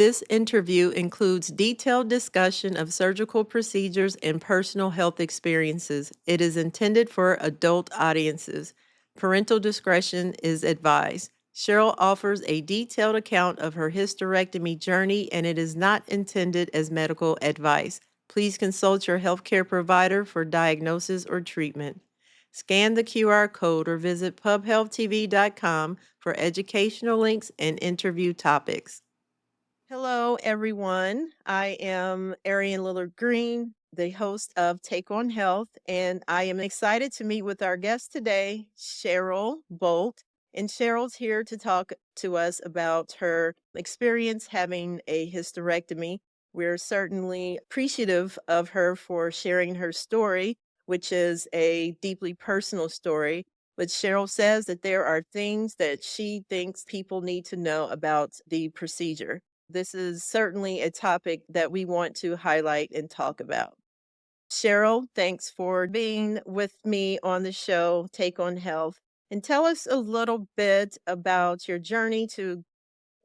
This interview includes detailed discussion of surgical procedures and personal health experiences. It is intended for adult audiences. Parental discretion is advised. Cheryl offers a detailed account of her hysterectomy journey, and it is not intended as medical advice. Please consult your healthcare provider for diagnosis or treatment. Scan the QR code or visit pubhealthtv.com for educational links and interview topics. Hello, everyone. I am Arian Lillard Green, the host of Take on Health, and I am excited to meet with our guest today, Cheryl Bolt. And Cheryl's here to talk to us about her experience having a hysterectomy. We're certainly appreciative of her for sharing her story, which is a deeply personal story. But Cheryl says that there are things that she thinks people need to know about the procedure. This is certainly a topic that we want to highlight and talk about. Cheryl, thanks for being with me on the show, Take on Health. And tell us a little bit about your journey to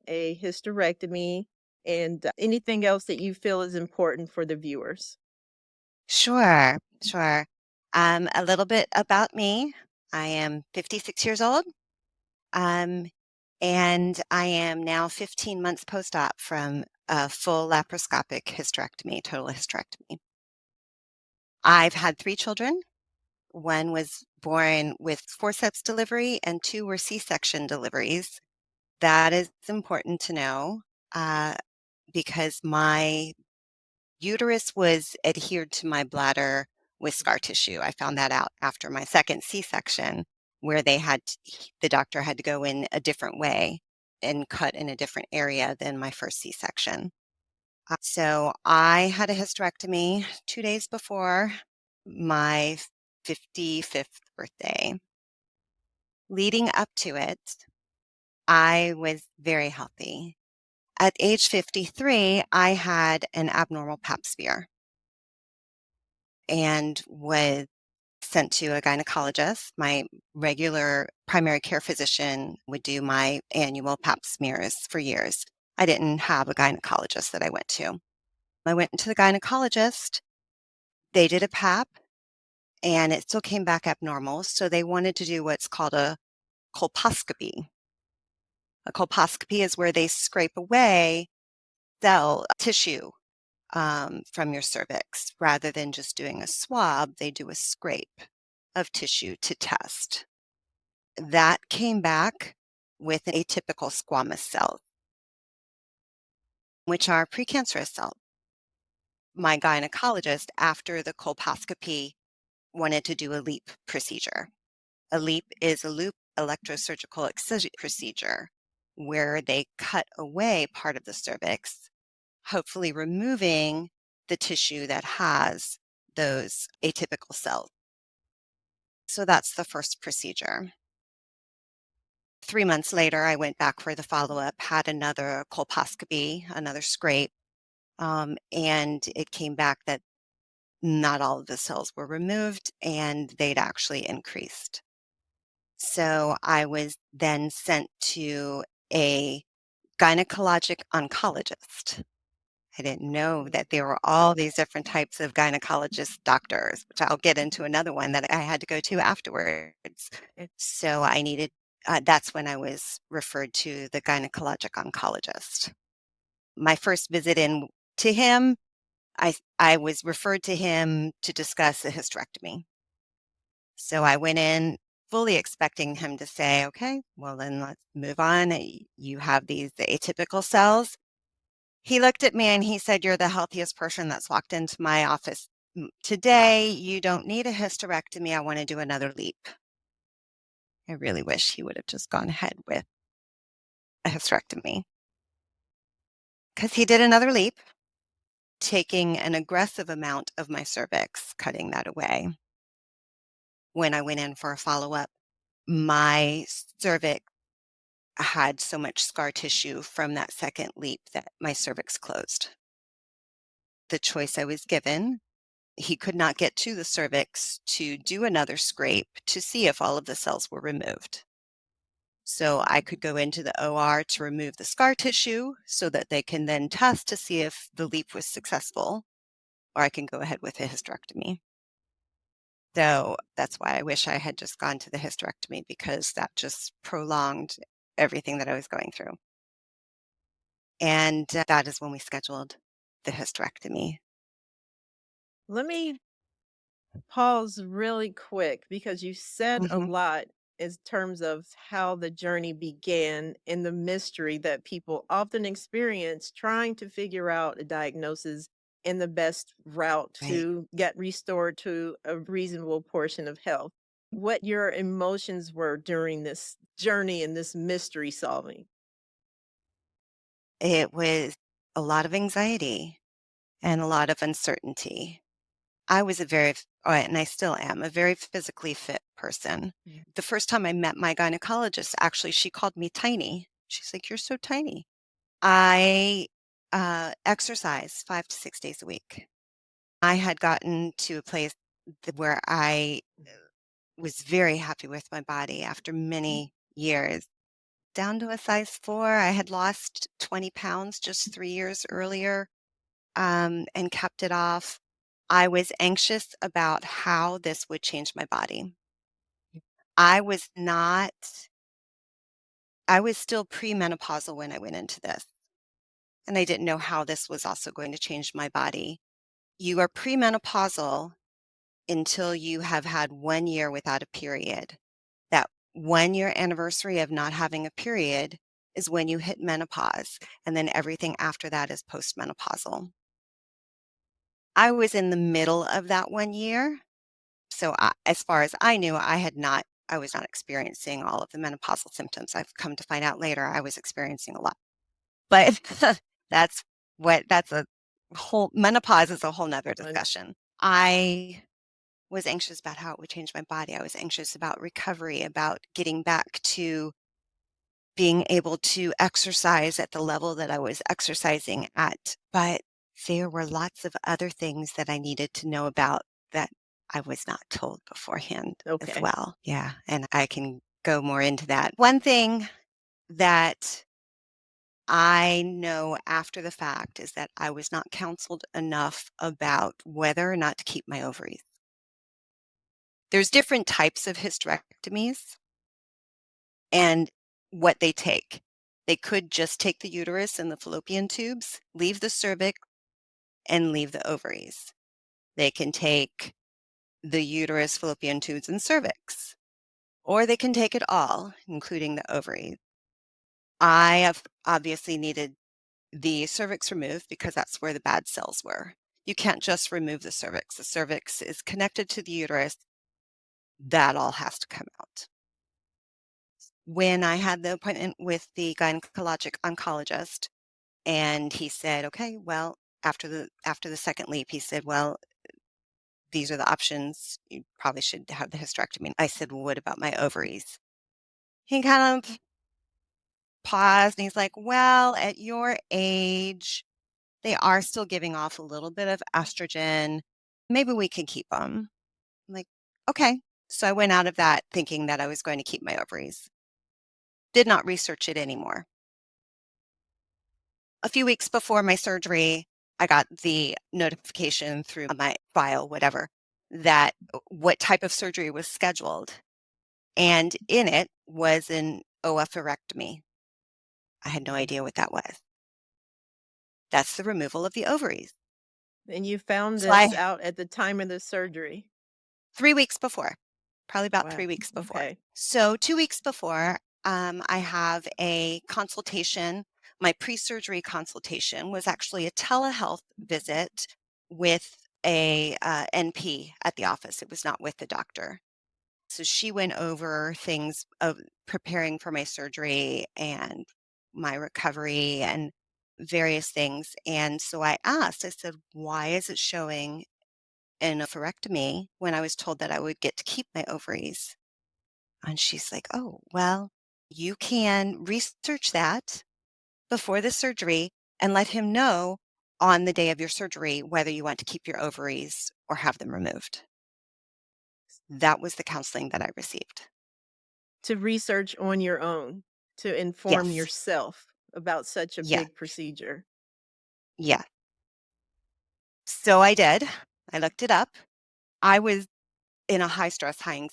a hysterectomy and anything else that you feel is important for the viewers. Sure, sure. A little bit about me. I am 56 years old, um, and I am now 15 months post-op from a full laparoscopic hysterectomy, total hysterectomy. I've had 3 children. One was born with forceps delivery, and 2 were C-section deliveries. That is important to know uh, because my uterus was adhered to my bladder with scar tissue. I found that out after my second C-section, where the doctor had to go in a different way and cut in a different area than my first C-section. So I had a hysterectomy 2 days before my 55th birthday. Leading up to it, I was very healthy. At age 53, I had an abnormal pap smear and was sent to a gynecologist. My regular primary care physician would do my annual pap smears for years. I didn't have a gynecologist that I went to. I went to the gynecologist. They did a pap and it still came back abnormal. So they wanted to do what's called a colposcopy. A colposcopy is where they scrape away cell tissue from your cervix. Rather than just doing a swab, they do a scrape of tissue to test. That came back with atypical squamous cells, which are precancerous cells. My gynecologist, after the colposcopy, wanted to do a LEEP procedure. A LEEP is a loop electrosurgical excision procedure where they cut away part of the cervix, hopefully removing the tissue that has those atypical cells. So that's the first procedure. 3 months later, I went back for the follow-up, had another colposcopy, another scrape, and it came back that not all of the cells were removed and they'd actually increased. So I was then sent to a gynecologic oncologist. I didn't know that there were all these different types of gynecologist doctors, which I'll get into another one that I had to go to afterwards. So that's when I was referred to the gynecologic oncologist. My first visit in to him, I was referred to him to discuss a hysterectomy. So I went in fully expecting him to say, okay, well then let's move on. You have these atypical cells. He looked at me and he said, "You're the healthiest person that's walked into my office today. You don't need a hysterectomy. I want to do another leap." I really wish he would have just gone ahead with a hysterectomy because he did another leap, taking an aggressive amount of my cervix, cutting that away. When I went in for a follow-up, my cervix had so much scar tissue from that second leap that my cervix closed. The choice I was given, he could not get to the cervix to do another scrape to see if all of the cells were removed. So I could go into the OR to remove the scar tissue so that they can then test to see if the leap was successful, or I can go ahead with a hysterectomy. So that's why I wish I had just gone to the hysterectomy because that just prolonged everything that I was going through. And that is when we scheduled the hysterectomy. Let me pause really quick because you said a Mhm. lot in terms of how the journey began and the mystery that people often experience trying to figure out a diagnosis and the best route Right. to get restored to a reasonable portion of health. What your emotions were during this journey and this mystery solving. It was a lot of anxiety and a lot of uncertainty. I was a very and I still am, a very physically fit person. Mm. The first time I met my gynecologist, actually, she called me tiny. She's like, "You're so tiny." I, exercise 5 to 6 days a week. I had gotten to a place where I was very happy with my body after many years. Down to a size 4, I had lost 20 pounds just 3 years earlier, and kept it off. I was anxious about how this would change my body. I was not I was still premenopausal when I went into this, and I didn't know how this was also going to change my body. You are premenopausal until you have had 1 year without a period. That 1-year anniversary of not having a period is when you hit menopause, and then everything after that is postmenopausal. I was in the middle of that 1 year, so as far as I knew, I was not experiencing all of the menopausal symptoms. I've come to find out later I was experiencing a lot. But that's that's a whole menopause is a whole nother And discussion. I was anxious about how it would change my body. I was anxious about recovery, about getting back to being able to exercise at the level that I was exercising at. But there were lots of other things that I needed to know about that I was not told beforehand as okay. well. Yeah. And I can go more into that. One thing that I know after the fact is that I was not counseled enough about whether or not to keep my ovaries. There's different types of hysterectomies and what they take. They could just take the uterus and the fallopian tubes, leave the cervix, and leave the ovaries. They can take the uterus, fallopian tubes, and cervix, or they can take it all, including the ovaries. I have obviously needed the cervix removed because that's where the bad cells were. You can't just remove the cervix. The cervix is connected to the uterus. That all has to come out. When I had the appointment with the gynecologic oncologist, and he said, "Okay, well," after the second leap, he said, "Well, these are the options. You probably should have the hysterectomy." I said, "Well, what about my ovaries?" He kind of paused and he's like, "Well, at your age, they are still giving off a little bit of estrogen. Maybe we can keep them." I'm like, "Okay." So I went out of that thinking that I was going to keep my ovaries. Did not research it anymore. A few weeks before my surgery, I got the notification through my file, whatever, that what type of surgery was scheduled. And in it was an oophorectomy. I had no idea what that was. That's the removal of the ovaries. And you found So this I out at the time of the surgery. 3 weeks before, probably about 3 Wow. weeks before. Okay. So 2 weeks before, I have a consultation. My pre-surgery consultation was actually a telehealth visit with a, NP at the office. It was not with the doctor. So she went over things of preparing for my surgery and my recovery and various things. And so I said, "Why is it showing an oophorectomy when I was told that I would get to keep my ovaries?" And she's like, "Oh, well, you can research that before the surgery and let him know on the day of your surgery whether you want to keep your ovaries or have them removed." That was the counseling that I received. to research on your own, to inform Yes. yourself about such a Yeah. big procedure. Yeah. So I did. I looked it up. I was in a high stress, high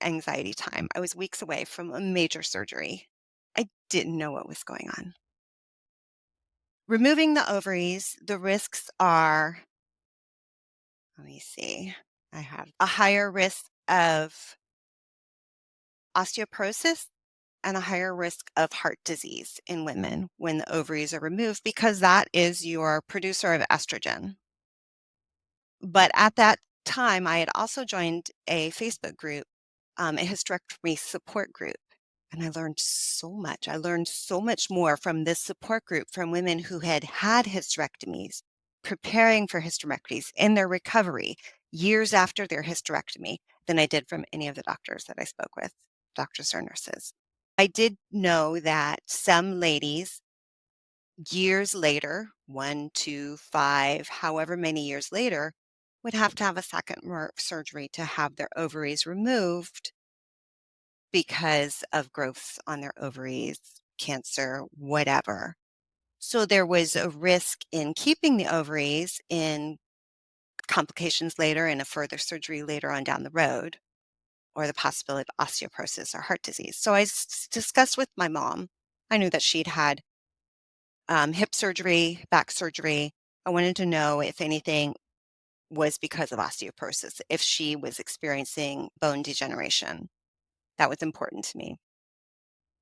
anxiety time. I was weeks away from a major surgery. I didn't know what was going on. Removing the ovaries, the risks are, let me see, I have a higher risk of osteoporosis and a higher risk of heart disease in women when the ovaries are removed because that is your producer of estrogen. But at that time, I had also joined a Facebook group, a hysterectomy support group, and I learned so much. I learned so much more from this support group from women who had had hysterectomies, preparing for hysterectomies in their recovery years after their hysterectomy than I did from any of the doctors that I spoke with, doctors or nurses. I did know that some ladies years later, 1, 2, 5, however many years later, would have to have a second surgery to have their ovaries removed because of growths on their ovaries, cancer, whatever. So there was a risk in keeping the ovaries in complications later and a further surgery later on down the road, or the possibility of osteoporosis or heart disease. So I discussed with my mom. I knew that she'd had hip surgery, back surgery. I wanted to know if anything was because of osteoporosis, if she was experiencing bone degeneration. That was important to me.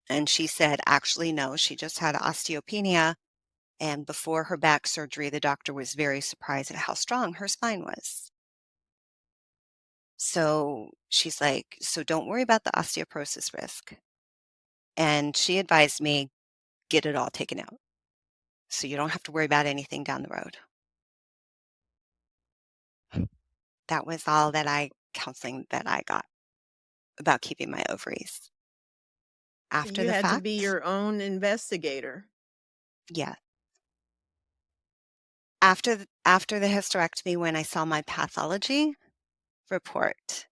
And she said, actually, no, she just had osteopenia. And before her back surgery, the doctor was very surprised at how strong her spine was. So she's like, so don't worry about the osteoporosis risk. And she advised me, get it all taken out. So you don't have to worry about anything down the road. That was all that counseling that I got about keeping my ovaries. So After you the had to be fact, your own investigator. yeah. After the hysterectomy, when I saw my pathology report,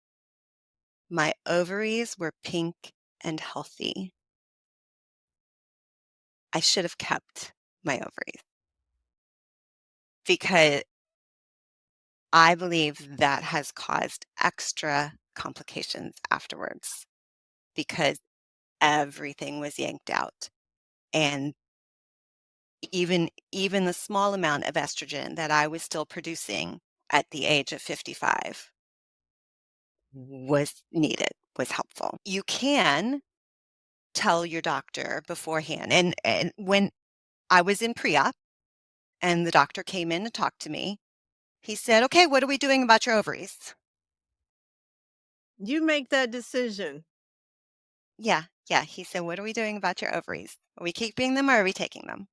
my ovaries were pink and healthy. I should have kept my ovaries because I believe that has caused extra complications afterwards because everything was yanked out. And even the small amount of estrogen that I was still producing at the age of 55 was needed, was helpful. You can tell your doctor beforehand. And when I was in pre-op and the doctor came in to talk to me, he said, "Okay, what are we doing about your ovaries?" You make that decision. Yeah, yeah. He said, "What are we doing about your ovaries? Are we keeping them or are we taking them?"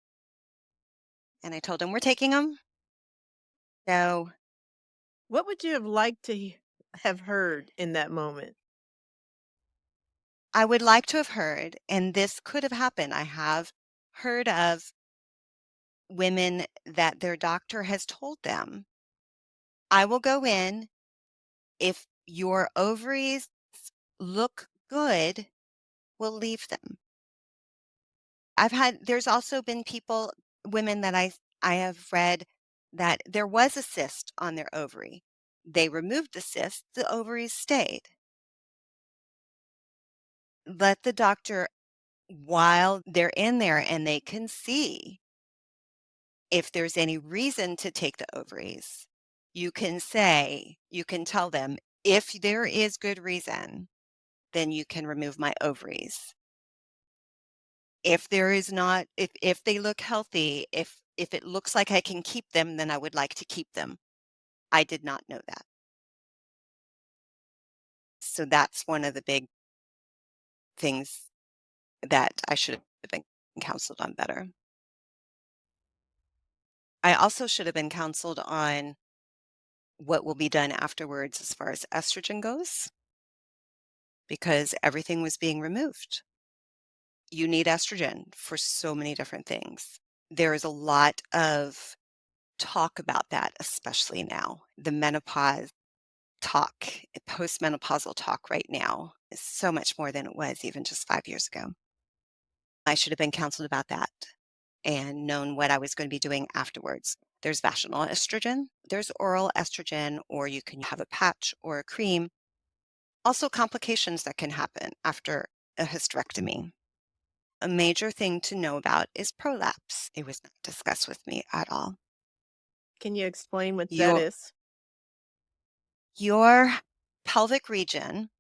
And I told him, "We're taking them." So What would you have liked to have heard in that moment? I would like to have heard, and this could have happened. I have heard of women that their doctor has told them, "I will go in if your ovaries look good, we'll leave them." There's also been women that I have read that there was a cyst on their ovary. They removed the cyst, the ovaries stayed. Let the doctor, while they're in there and they can see if there's any reason to take the ovaries, you can tell them, if there is good reason, then you can remove my ovaries. If there is not, if they look healthy, if it looks like I can keep them, then I would like to keep them. I did not know that. So that's one of the big things that I should have been counseled on better. I also should have been counseled on what will be done afterwards as far as estrogen goes, because everything was being removed. You need estrogen for so many different things. There is a lot of talk about that, especially now. The menopause talk, postmenopausal talk right now so much more than it was even just 5 years ago. I should have been counseled about that and known what I was going to be doing afterwards. There's vaginal estrogen, there's oral estrogen, or you can have a patch or a cream. Also, complications that can happen after a hysterectomy. A major thing to know about is prolapse. It was not discussed with me at all. Can you explain what that Your is? your pelvic region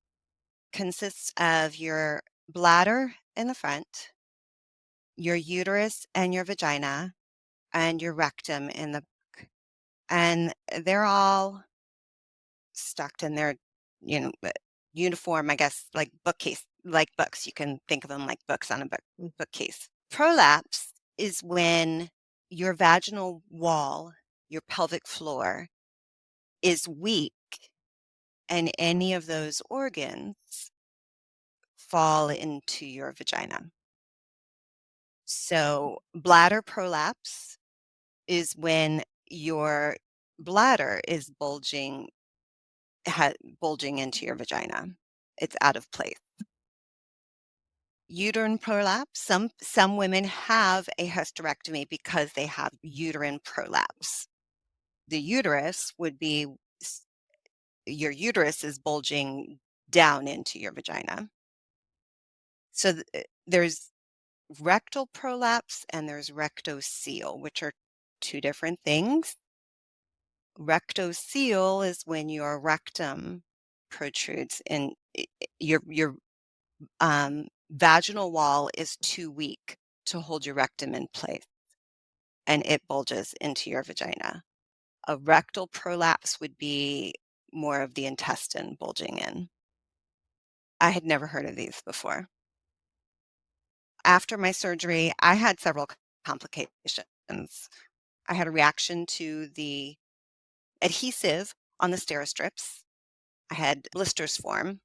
consists of your bladder in the front, your uterus and your vagina, and your rectum in the back. And they're all stuck in their, uniform, I guess, like bookcase, like books. You can think of them like books on a bookcase. Prolapse is when your vaginal wall, your pelvic floor, is weak and any of those organs fall into your vagina. So, bladder prolapse is when your bladder is bulging into your vagina. It's out of place. Uterine prolapse, some women have a hysterectomy because they have uterine prolapse. The uterus would be s- your uterus is bulging down into your vagina. So there's rectal prolapse and there's rectocele, which are two different things. Rectocele is when your rectum protrudes and your vaginal wall is too weak to hold your rectum in place and it bulges into your vagina. A rectal prolapse would be more of the intestine bulging in. I had never heard of these before. After my surgery, I had several complications. I had a reaction to the adhesive on the Steri-strips. I had blisters form.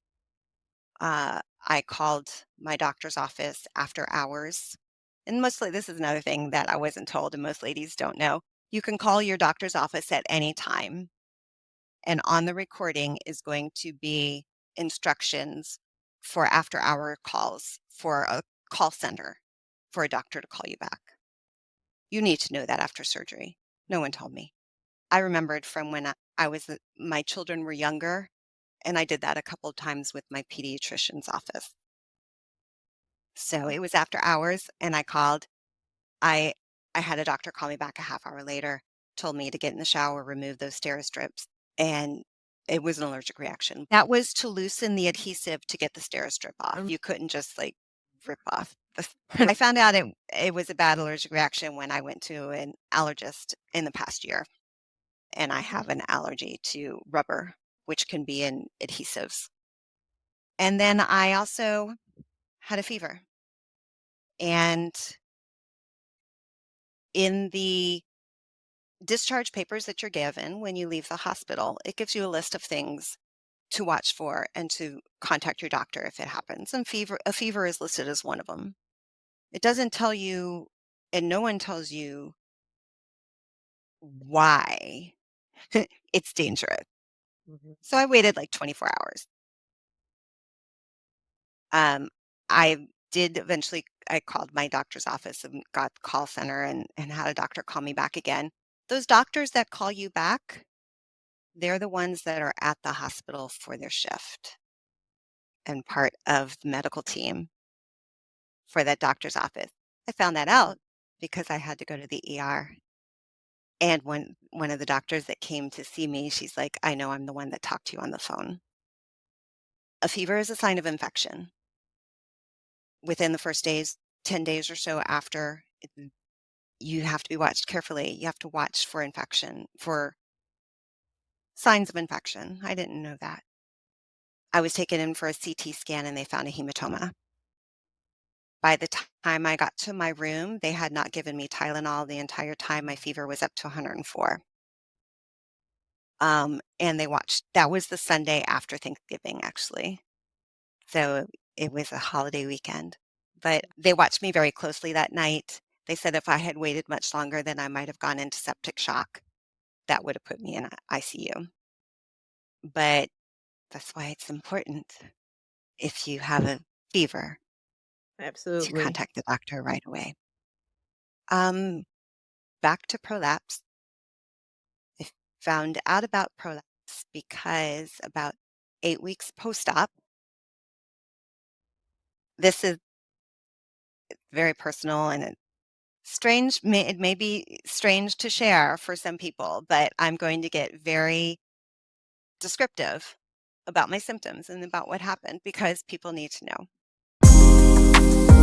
I called my doctor's office after hours. And mostly, this is another thing that I wasn't told, and most ladies don't know. You can call your doctor's office at any time, and on the recording is going to be instructions for after hour calls for a call center for a doctor to call you back. You need to know that after surgery. No one told me. I remembered from when I was, my children were younger, and I did that a couple of times with my pediatrician's office. So it was after hours, and I called. I I had a doctor call me back a half hour later, told me to get in the shower, remove those Steri-strips, and it was an allergic reaction. That was to loosen the adhesive to get the Steri-strip off. Um, You couldn't just like rip off I found out it was a bad allergic reaction when I went to an allergist in the past year, and I have an allergy to rubber, which can be in adhesives. And then I also had a fever. And in the discharge papers that you're given when you leave the hospital, it gives you a list of things to watch for and to contact your doctor if it happens. And a fever is listed as one of them. It doesn't tell you, and no one tells you why it's dangerous. mhm. So I waited like 24 hours. Um, I did eventually, I called my doctor's office and got the call center and had a doctor call me back again. Those doctors that call you back, they're the ones that are at the hospital for their shift and part of the medical team for that doctor's office. I found that out because I had to go to the ER. And when one of the doctors that came to see me, she's like, I know I'm the one that talked to you on the phone. A fever is a sign of infection. Within the first days, 10 days or so after, you have to be watched carefully. You have to watch for infection, for signs of infection. I didn't know that. I was taken in for a CT scan and they found a hematoma. By the time I got to my room, they had not given me Tylenol the entire time. My fever was up to 104. And they watched, that was the Sunday after Thanksgiving, actually. So it was a holiday weekend. But they watched me very closely that night. They said if I had waited much longer, then I might have gone into septic shock. That would have put me in ICU. But that's why it's important. if you have a fever, to Absolutely. contact the doctor right away. Um, Back to prolapse. I found out about prolapse because about 8 weeks post-op, this is very personal and it may be strange to share for some people, but I'm going to get very descriptive about my symptoms and about what happened because people need to know.